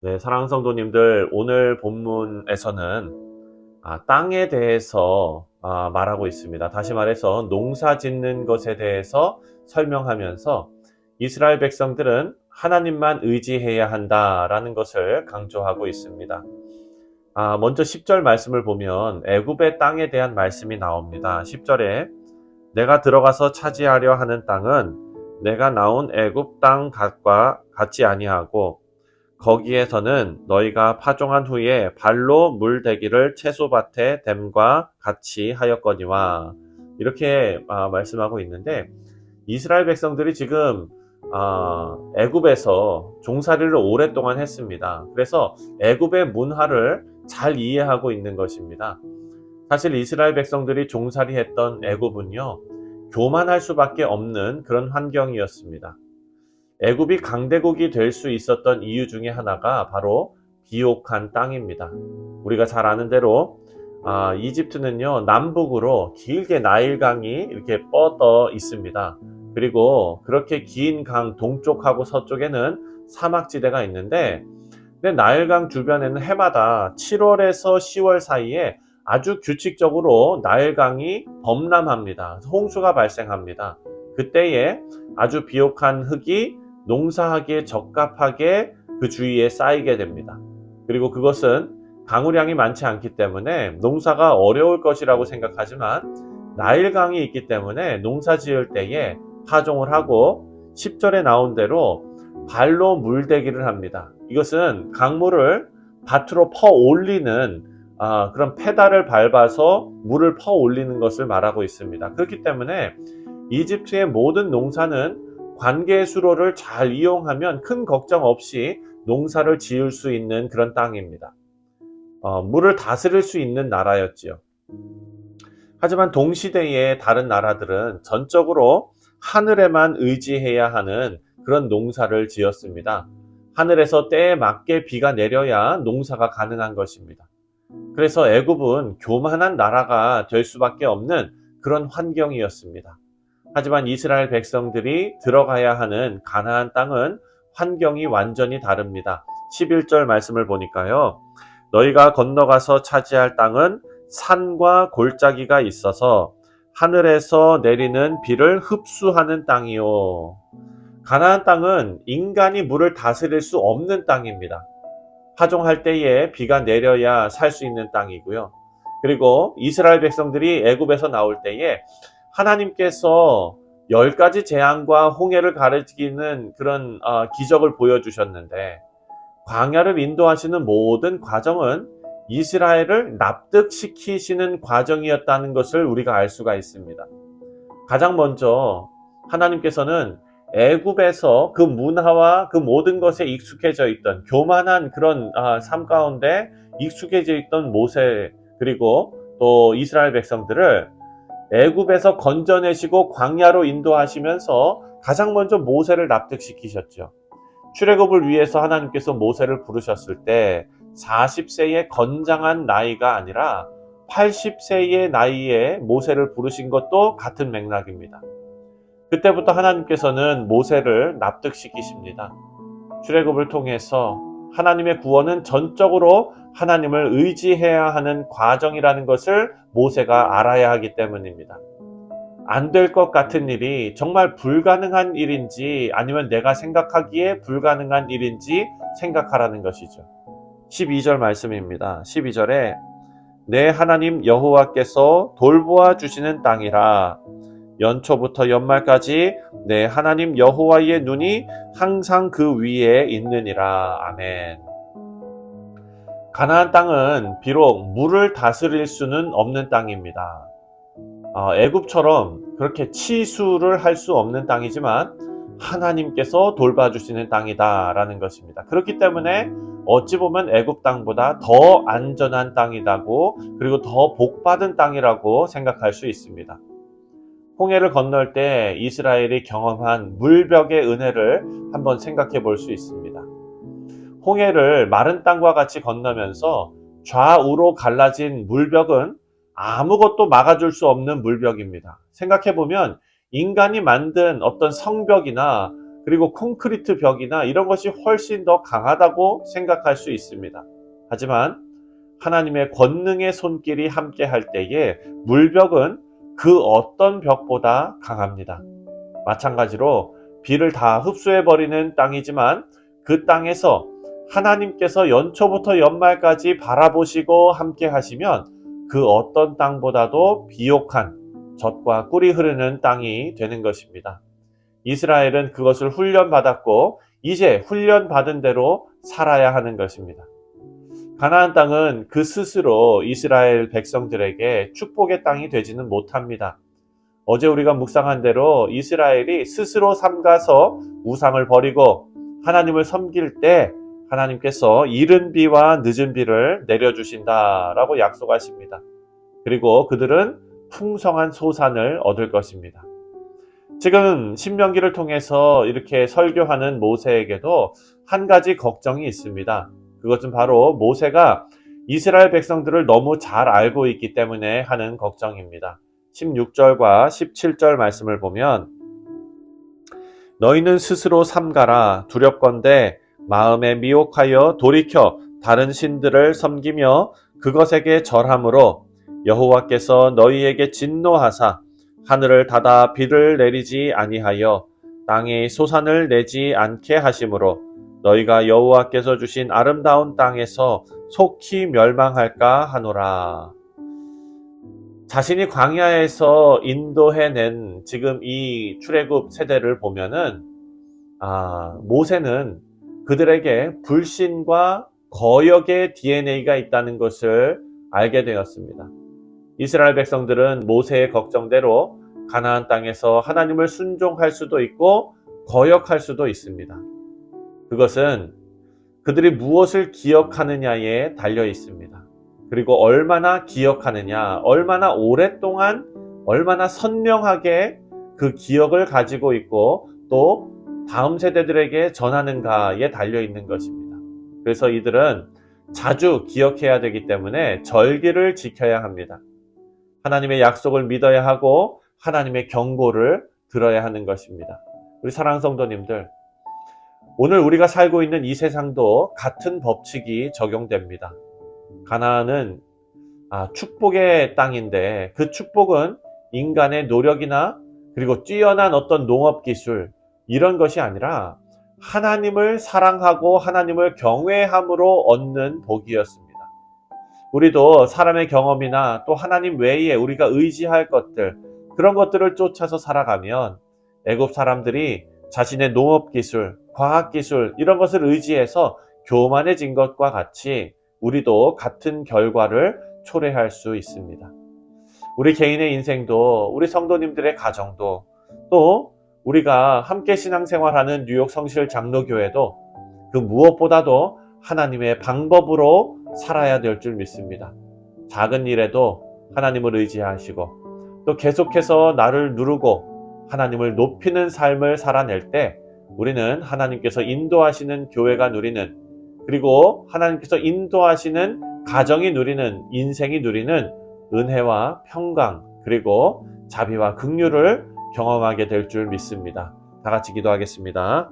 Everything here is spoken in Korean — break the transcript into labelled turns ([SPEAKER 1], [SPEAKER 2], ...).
[SPEAKER 1] 네, 사랑하는 성도님들, 오늘 본문에서는 땅에 대해서 말하고 있습니다. 다시 말해서 농사 짓는 것에 대해서 설명하면서 이스라엘 백성들은 하나님만 의지해야 한다라는 것을 강조하고 있습니다. 먼저 10절 말씀을 보면 애굽의 땅에 대한 말씀이 나옵니다. 10절에 내가 들어가서 차지하려 하는 땅은 내가 나온 애굽 땅 같과 같지 아니하고 거기에서는 너희가 파종한 후에 발로 물대기를 채소밭에 댐과 같이 하였거니와 이렇게 말씀하고 있는데 이스라엘 백성들이 지금 애굽에서 종살이를 오랫동안 했습니다. 그래서 애굽의 문화를 잘 이해하고 있는 것입니다. 사실 이스라엘 백성들이 종살이했던 애굽은요, 교만할 수밖에 없는 그런 환경이었습니다. 애굽이 강대국이 될 수 있었던 이유 중에 하나가 바로 비옥한 땅입니다. 우리가 잘 아는 대로 이집트는요, 남북으로 길게 나일강이 이렇게 뻗어 있습니다. 그리고 그렇게 긴 강 동쪽하고 서쪽에는 사막지대가 있는데, 근데 나일강 주변에는 해마다 7월에서 10월 사이에 아주 규칙적으로 나일강이 범람합니다. 홍수가 발생합니다. 그때에 아주 비옥한 흙이 농사하기에 적합하게 그 주위에 쌓이게 됩니다. 그리고 그것은 강우량이 많지 않기 때문에 농사가 어려울 것이라고 생각하지만 나일강이 있기 때문에 농사 지을 때에 파종을 하고 10절에 나온 대로 발로 물대기를 합니다. 이것은 강물을 밭으로 퍼 올리는 그런 페달을 밟아서 물을 퍼 올리는 것을 말하고 있습니다. 그렇기 때문에 이집트의 모든 농사는 관계 수로를 잘 이용하면 큰 걱정 없이 농사를 지을 수 있는 그런 땅입니다. 물을 다스릴 수 있는 나라였지요. 하지만 동시대의 다른 나라들은 전적으로 하늘에만 의지해야 하는 그런 농사를 지었습니다. 하늘에서 때에 맞게 비가 내려야 농사가 가능한 것입니다. 그래서 애굽은 교만한 나라가 될 수밖에 없는 그런 환경이었습니다. 하지만 이스라엘 백성들이 들어가야 하는 가나안 땅은 환경이 완전히 다릅니다. 11절 말씀을 보니까요. 너희가 건너가서 차지할 땅은 산과 골짜기가 있어서 하늘에서 내리는 비를 흡수하는 땅이요. 가나안 땅은 인간이 물을 다스릴 수 없는 땅입니다. 파종할 때에 비가 내려야 살 수 있는 땅이고요. 그리고 이스라엘 백성들이 애굽에서 나올 때에 하나님께서 10가지 재앙과 홍해를 가리키는 그런 기적을 보여주셨는데 광야를 인도하시는 모든 과정은 이스라엘을 납득시키시는 과정이었다는 것을 우리가 알 수가 있습니다. 가장 먼저 하나님께서는 애굽에서 그 문화와 그 모든 것에 익숙해져 있던 교만한 그런 삶 가운데 익숙해져 있던 모세 그리고 또 이스라엘 백성들을 애굽에서 건져내시고 광야로 인도하시면서 가장 먼저 모세를 납득시키셨죠. 출애굽을 위해서 하나님께서 모세를 부르셨을 때 40세의 건장한 나이가 아니라 80세의 나이에 모세를 부르신 것도 같은 맥락입니다. 그때부터 하나님께서는 모세를 납득시키십니다. 출애굽을 통해서 하나님의 구원은 전적으로 하나님을 의지해야 하는 과정이라는 것을 모세가 알아야 하기 때문입니다. 안 될 것 같은 일이 정말 불가능한 일인지 아니면 내가 생각하기에 불가능한 일인지 생각하라는 것이죠. 12절 말씀입니다. 12절에 내 하나님 여호와께서 돌보아 주시는 땅이라 연초부터 연말까지 내 하나님 여호와의 눈이 항상 그 위에 있느니라. 아멘. 가나안 땅은 비록 물을 다스릴 수는 없는 땅입니다. 애굽처럼 그렇게 치수를 할 수 없는 땅이지만 하나님께서 돌봐주시는 땅이다라는 것입니다. 그렇기 때문에 어찌 보면 애굽 땅보다 더 안전한 땅이라고 그리고 더 복받은 땅이라고 생각할 수 있습니다. 홍해를 건널 때 이스라엘이 경험한 물벽의 은혜를 한번 생각해 볼 수 있습니다. 홍해를 마른 땅과 같이 건너면서 좌우로 갈라진 물벽은 아무것도 막아줄 수 없는 물벽입니다. 생각해 보면 인간이 만든 어떤 성벽이나 그리고 콘크리트 벽이나 이런 것이 훨씬 더 강하다고 생각할 수 있습니다. 하지만 하나님의 권능의 손길이 함께 할 때에 물벽은 그 어떤 벽보다 강합니다. 마찬가지로 비를 다 흡수해버리는 땅이지만 그 땅에서 하나님께서 연초부터 연말까지 바라보시고 함께 하시면 그 어떤 땅보다도 비옥한 젖과 꿀이 흐르는 땅이 되는 것입니다. 이스라엘은 그것을 훈련받았고 이제 훈련받은 대로 살아야 하는 것입니다. 가나안 땅은 그 스스로 이스라엘 백성들에게 축복의 땅이 되지는 못합니다. 어제 우리가 묵상한 대로 이스라엘이 스스로 삼가서 우상을 버리고 하나님을 섬길 때 하나님께서 이른 비와 늦은 비를 내려주신다라고 약속하십니다. 그리고 그들은 풍성한 소산을 얻을 것입니다. 지금 신명기를 통해서 이렇게 설교하는 모세에게도 한 가지 걱정이 있습니다. 그것은 바로 모세가 이스라엘 백성들을 너무 잘 알고 있기 때문에 하는 걱정입니다. 16절과 17절 말씀을 보면 너희는 스스로 삼가라 두렵건대 마음에 미혹하여 돌이켜 다른 신들을 섬기며 그것에게 절함으로 여호와께서 너희에게 진노하사 하늘을 닫아 비를 내리지 아니하여 땅에 소산을 내지 않게 하심으로 너희가 여호와께서 주신 아름다운 땅에서 속히 멸망할까 하노라. 자신이 광야에서 인도해낸 지금 이 출애굽 세대를 보면은 모세는 그들에게 불신과 거역의 DNA가 있다는 것을 알게 되었습니다. 이스라엘 백성들은 모세의 걱정대로 가나안 땅에서 하나님을 순종할 수도 있고 거역할 수도 있습니다. 그것은 그들이 무엇을 기억하느냐에 달려 있습니다. 그리고 얼마나 기억하느냐, 얼마나 오랫동안, 얼마나 선명하게 그 기억을 가지고 있고 또 다음 세대들에게 전하는가에 달려 있는 것입니다. 그래서 이들은 자주 기억해야 되기 때문에 절기를 지켜야 합니다. 하나님의 약속을 믿어야 하고 하나님의 경고를 들어야 하는 것입니다. 우리 사랑하는 성도님들, 오늘 우리가 살고 있는 이 세상도 같은 법칙이 적용됩니다. 가나안은 축복의 땅인데 그 축복은 인간의 노력이나 그리고 뛰어난 어떤 농업기술 이런 것이 아니라 하나님을 사랑하고 하나님을 경외함으로 얻는 복이었습니다. 우리도 사람의 경험이나 또 하나님 외에 우리가 의지할 것들 그런 것들을 쫓아서 살아가면 애굽 사람들이 자신의 농업기술, 과학기술 이런 것을 의지해서 교만해진 것과 같이 우리도 같은 결과를 초래할 수 있습니다. 우리 개인의 인생도 우리 성도님들의 가정도 또 우리가 함께 신앙생활하는 뉴욕 성실 장로교회도 그 무엇보다도 하나님의 방법으로 살아야 될 줄 믿습니다. 작은 일에도 하나님을 의지하시고 또 계속해서 나를 누르고 하나님을 높이는 삶을 살아낼 때 우리는 하나님께서 인도하시는 교회가 누리는 그리고 하나님께서 인도하시는 가정이 누리는 인생이 누리는 은혜와 평강 그리고 자비와 긍휼을 경험하게 될 줄 믿습니다. 다 같이 기도하겠습니다.